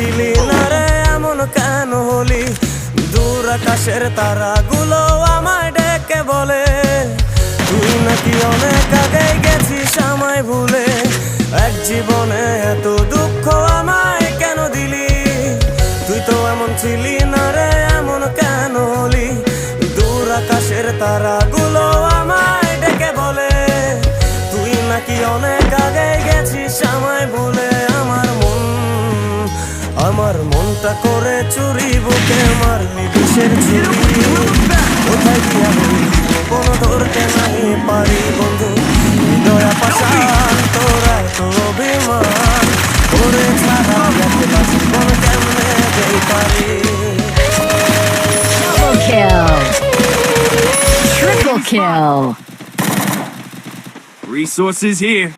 ছিলি না রে এমন কেন হলি? দূর আকাশের তারাগুলো আমায় ডেকে বলে তুই নাকি অনেক আগে গেছিস আমায় ভুলে। এক জীবনে এত দুঃখ আমায় কেন দিলি? তুই তো এমন ছিলি না রে এমন কেন হলি? দূর আকাশের তারাগুলো আমায় ডেকে বলে তুই নাকি অনেক আগে গেছিস আমায় ভুলে। আমার মনটা করে চুরি, বুকে মারলি বিষের ছুরি। কোথায় গিয়া বলি কোনো ধরতে নাই পারি বন্ধু, হৃদয় পাশান তোরা তো অভিমান করে ছাড়া একটা জীবন কেমনে যেই পারি। Double kill! Triple kill! Resources here.